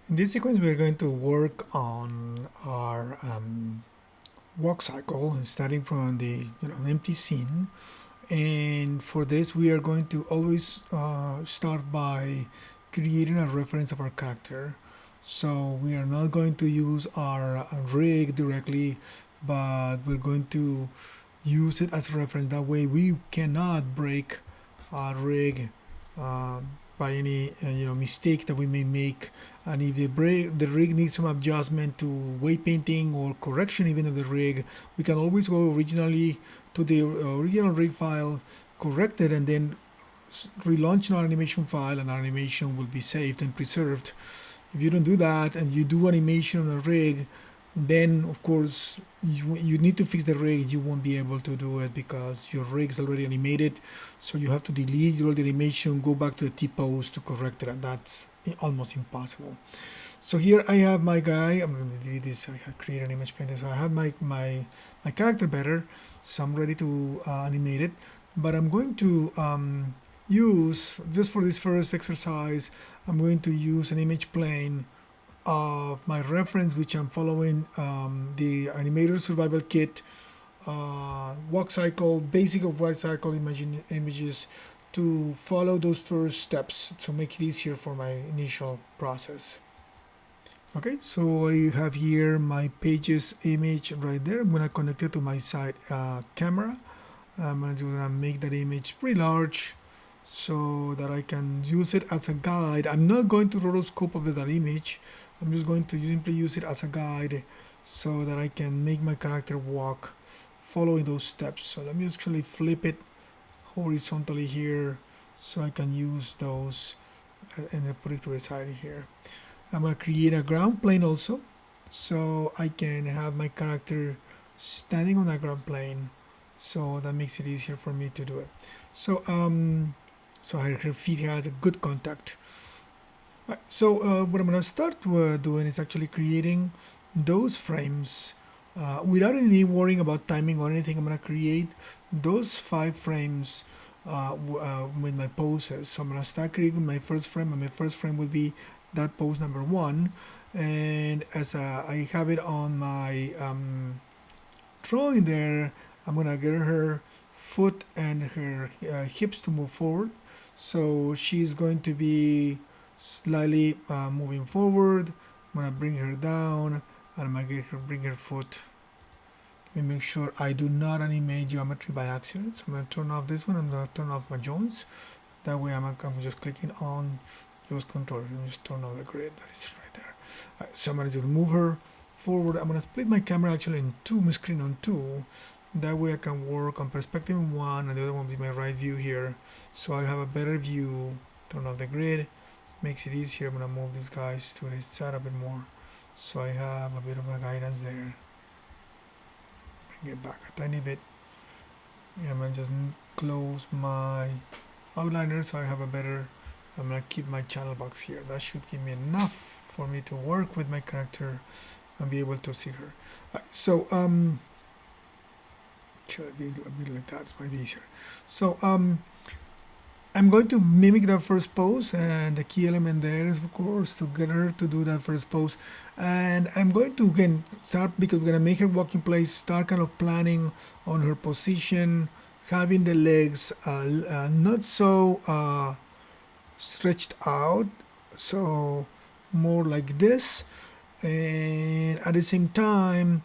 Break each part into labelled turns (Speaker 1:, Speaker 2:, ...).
Speaker 1: In this sequence, we're going to work on our walk cycle, starting from the an empty scene. And for this, we are going to always start by creating a reference of our character. So we are not going to use our rig directly, but we're going to use it as a reference. That way, we cannot break our rig by any mistake that we may make. And if the rig needs some adjustment to weight painting or correction even of the rig, we can always go originally to the original rig file, correct it, and then relaunch our animation file, and our animation will be saved and preserved. If you don't do that and you do animation on a rig, then of course you need to fix the rig. You won't be able to do it because your rig is already animated, so you have to delete all the animation, go back to the T-pose to correct it, and that's almost impossible. So here I have my guy. I'm going to delete this. I have created an image painter, so I have my character better, so I'm ready to animate it. But I'm going to use, just for this first exercise, I'm going to use an image plane of my reference, which I'm following the Animator Survival Kit walk cycle, basic of walk cycle images, to follow those first steps to make it easier for my initial process. Okay, so I have here my pages image right there. I'm gonna connect it to my side camera. I'm gonna make that image pretty large so that I can use it as a guide. I'm not going to rotoscope over that image. I'm just going to simply use it as a guide so that I can make my character walk following those steps. So let me actually flip it horizontally here so I can use those and then put it to the side here. I'm going to create a ground plane also so I can have my character standing on that ground plane, so that makes it easier for me to do it. So her feet had a good contact. Right, so what I'm going to start doing is actually creating those frames without any worrying about timing or anything. I'm going to create those 5 frames with my poses. So I'm going to start creating my first frame, and my first frame will be that pose number 1. And as I have it on my drawing there, I'm going to get her foot and her hips to move forward. So she's going to be slightly moving forward. I'm going to bring her down, and I'm going to bring her foot. Let me make sure I do not animate geometry by accident. So I'm going to turn off this one. I'm going to turn off my joints. That way I'm just clicking on use controller and just turn off the grid that is right there. Right, so I'm going to just move her forward. I'm going to split my camera actually in two, my screen on 2. That way I can work on perspective 1, and the other one will be my right view here. So I have a better view. Turn off the grid. Makes it easier. I'm going to move these guys to the side a bit more, so I have a bit of a guidance there. Bring it back a tiny bit. And I'm going to just close my outliner so I have a better, I'm going to keep my channel box here. That should give me enough for me to work with my character and be able to see her. Right, so should be a bit like that, it might be easier. So I'm going to mimic that first pose, and the key element there is of course to get her to do that first pose. And I'm going to again start, because we're going to make her walk in place, start kind of planning on her position, having the legs not so stretched out, so more like this. And at the same time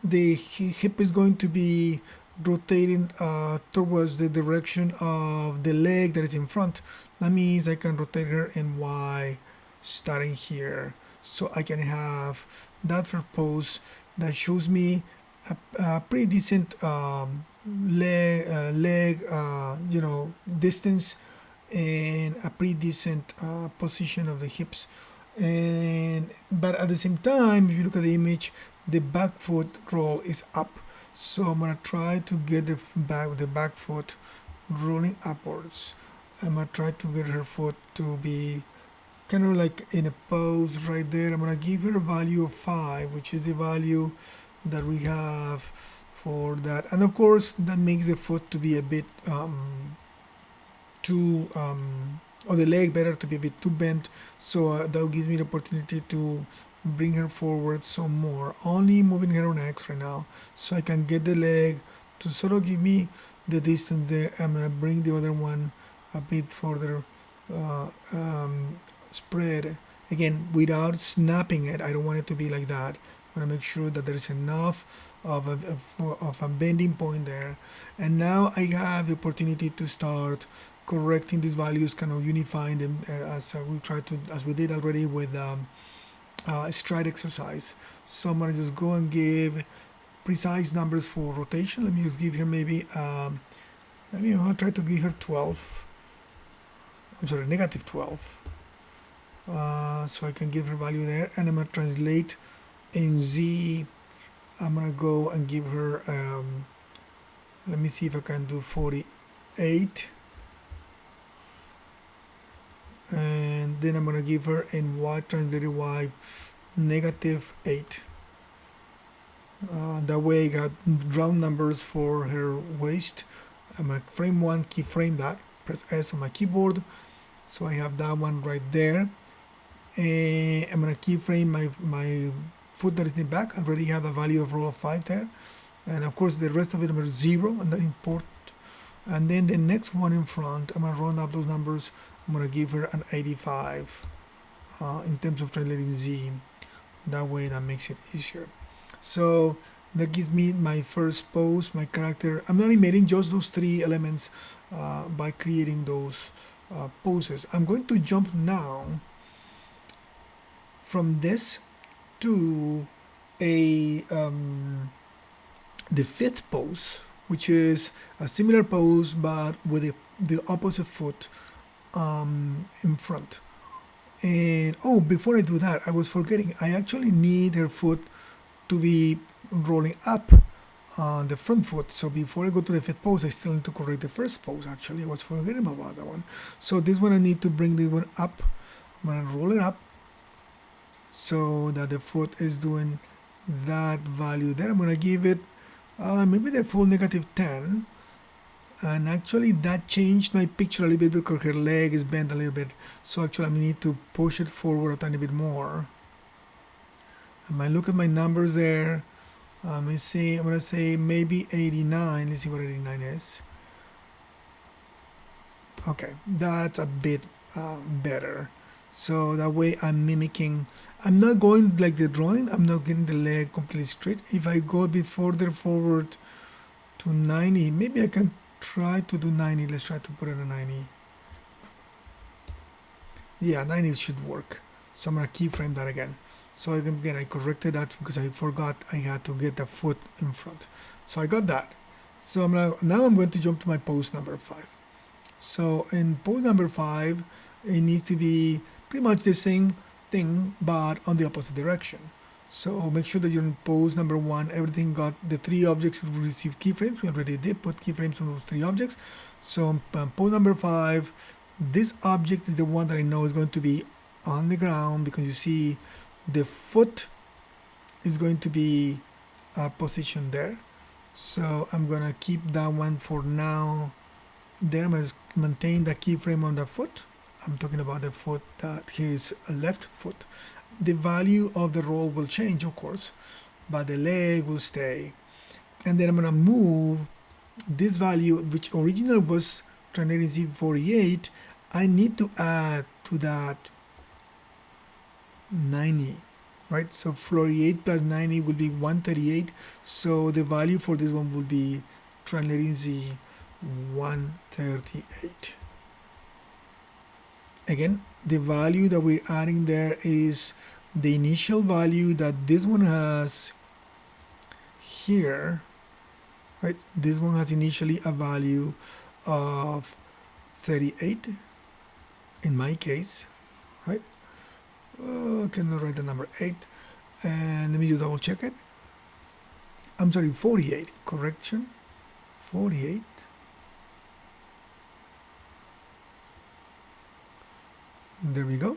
Speaker 1: the hip is going to be rotating towards the direction of the leg that is in front. That means I can rotate her in Y starting here, so I can have that for pose that shows me a pretty decent leg distance, and a pretty decent position of the hips. And but at the same time, if you look at the image, the back foot roll is up, so I'm gonna try to get the back foot rolling upwards. I'm gonna try to get her foot to be kind of like in a pose right there. I'm gonna give her a value of 5, which is the value that we have for that. And of course that makes the foot to be a bit too or the leg better to be a bit too bent, so that gives me the opportunity to bring her forward some more, only moving her on X right now, so I can get the leg to sort of give me the distance there. I'm gonna bring the other one a bit further spread, again without snapping it. I don't want it to be like that. I want to make sure that there's enough of a bending point there, and now I have the opportunity to start correcting these values, kind of unifying them as we did already with stride exercise. So I'm gonna just go and give precise numbers for rotation. Let me just give her maybe I'll try to give her 12. I'm sorry, negative 12. So I can give her value there, and I'm gonna translate in Z. I'm gonna go and give her let me see if I can do 48, and then I'm gonna give her in Y, translated Y, negative 8. That way I got round numbers for her waist. I'm gonna frame one, keyframe that, press S on my keyboard, so I have that one right there. And I'm gonna keyframe my foot that is in the back. I already have a value of roll of 5 there, and of course the rest of it are 0, and that's important. And then the next one in front, I'm gonna round up those numbers. I'm gonna give her an 85 in terms of translating Z. That way that makes it easier. So that gives me my first pose, my character. I'm not animating just those 3 elements by creating those poses. I'm going to jump now from this to a the 5th pose, which is a similar pose but with the opposite foot in front. And oh, before I do that, I was forgetting, I actually need her foot to be rolling up on the front foot. So before I go to the 5th pose, I still need to correct the first pose. Actually, I was forgetting about that one. So this one I need to bring this one up. I'm gonna roll it up so that the foot is doing that value there. I'm gonna give it maybe the full negative 10, and actually that changed my picture a little bit because her leg is bent a little bit, so actually I need to push it forward a tiny bit more. And I look at my numbers there, let me see, I'm gonna say maybe 89. Let's see what 89 is. Okay, that's a bit better. So that way I'm mimicking, I'm not going like the drawing, I'm not getting the leg completely straight. If I go a bit further forward to 90, maybe I can try to do 90. Let's try to put it at 90. Yeah, 90 should work. So I'm gonna keyframe that again. So again, I corrected that because I forgot I had to get the foot in front. So I got that. So now I'm going to jump to my pose number 5. So in pose number 5, it needs to be pretty much the same thing but on the opposite direction. So make sure that you're in pose number 1. Everything got the 3 objects will receive keyframes. We already did put keyframes on those 3 objects. So pose number 5, this object is the one that I know is going to be on the ground, because you see the foot is going to be positioned there. So I'm gonna keep that one for now. Then I'm gonna maintain the keyframe on the foot. I'm talking about the foot, that his left foot. The value of the roll will change, of course, but the leg will stay. And then I'm gonna move this value, which originally was translating Z48. I need to add to that 90, right? So 48 plus 90 will be 138. So the value for this one will be translating Z 138. Again, the value that we're adding there is the initial value that this one has here, right? This one has initially a value of 38 in my case, right? Cannot write the number 8, and let me just double check it. I'm sorry, 48, correction, 48. There we go.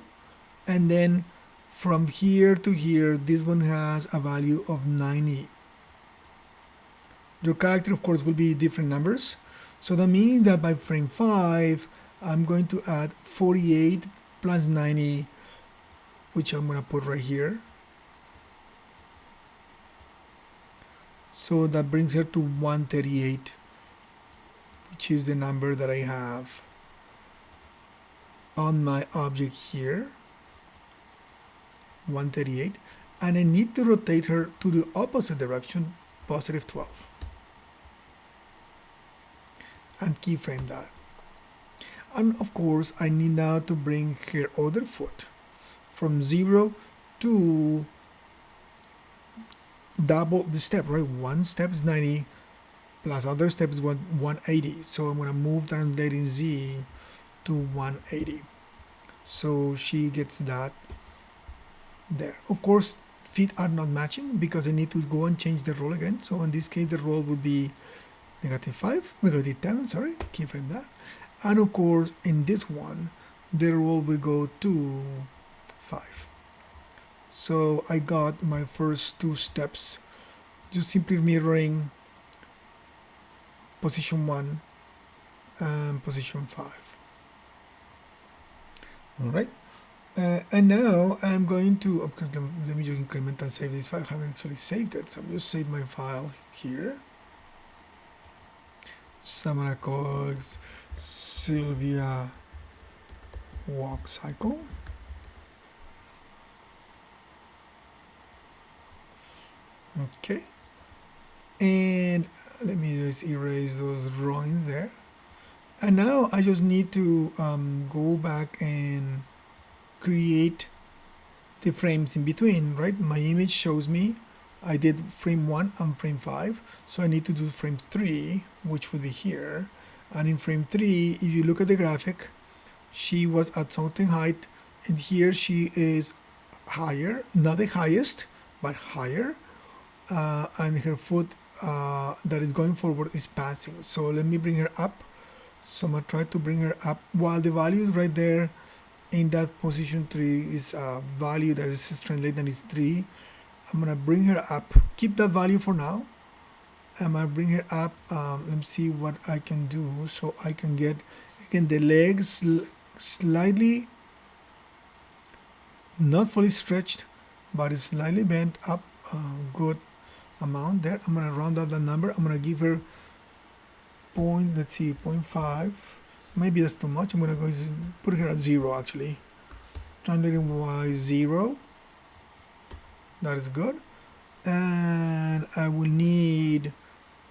Speaker 1: And then from here to here, this one has a value of 90. Your character, of course, will be different numbers. So that means that by frame 5, I'm going to add 48 plus 90, which I'm going to put right here. So that brings her to 138, which is the number that I have on my object here, 138. And I need to rotate her to the opposite direction, positive 12. And keyframe that. And of course, I need now to bring her other foot from 0 to double the step, right? One step is 90 plus other step is 180. So I'm going to move the translating Z to 180. So she gets that there. Of course, feet are not matching because I need to go and change the roll again. So in this case, the roll would be -5, -10, sorry, keyframe that. And of course, in this one, the roll will go to 5. So I got my first two steps, just simply mirroring position 1 and position 5. All right. And now I'm going to, let me just increment and save this file. I haven't actually saved it, so I'm just save my file here. So I'm gonna call it Sylvia WalkCycle. Okay. And let me just erase those drawings there. And now I just need to go back and create the frames in between, right? My image shows me I did frame 1 and frame 5, so I need to do frame 3, which would be here. And in frame 3, if you look at the graphic, she was at certain height, and here she is higher, not the highest, but higher, and her foot that is going forward is passing. So let me bring her up. So I'm gonna try to bring her up while the value is right there in that position 3 is a value that is translated is 3. I'm gonna bring her up, keep that value for now. I'm gonna bring her up. Let me see what I can do so I can get again the legs slightly not fully stretched, but it's slightly bent up, good amount there. I'm gonna round up the number. I'm gonna give her let's see, 0.5. Maybe that's too much. I'm gonna go put her at 0 actually. Translating y 0. That is good. And I will need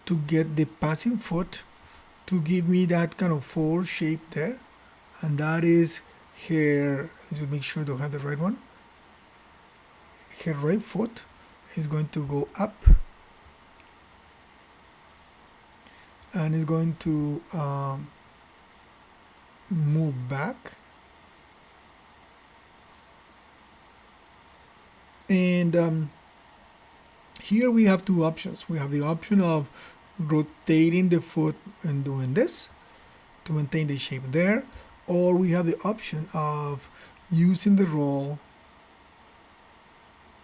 Speaker 1: to get the passing foot to give me that kind of 4 shape there. And that is her, let's make sure to have the right one. Her right foot is going to go up and is going to move back. And here we have two options. We have the option of rotating the foot and doing this to maintain the shape there, or we have the option of using the roll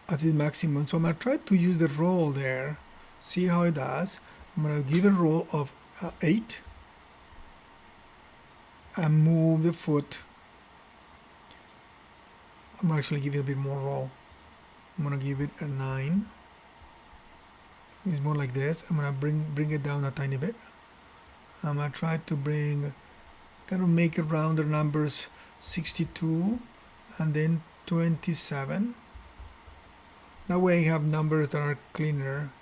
Speaker 1: at the maximum. So I'm going to try to use the roll there, see how it does. I'm going to give a roll of 8 and move the foot. I'm going to actually give it a bit more roll. I'm going to give it a 9. It's more like this. I'm going to bring it down a tiny bit. I'm going to try to kind of make it rounder numbers, 62 and then 27. That way I have numbers that are cleaner.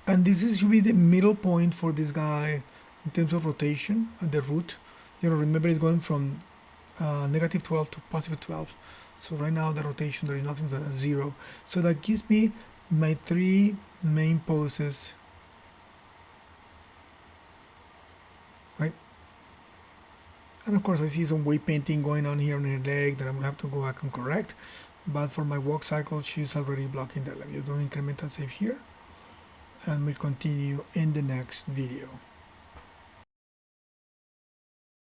Speaker 1: And this should be the middle point for this guy in terms of rotation and the root. You know, remember it's going from -12 to +12. So right now the rotation, there is nothing that's 0. So that gives me my 3 main poses, right? And of course I see some weight painting going on here on her leg that I'm gonna have to go back and correct. But for my walk cycle, she's already blocking that. Let me just do increment and save here. And we'll continue in the next video.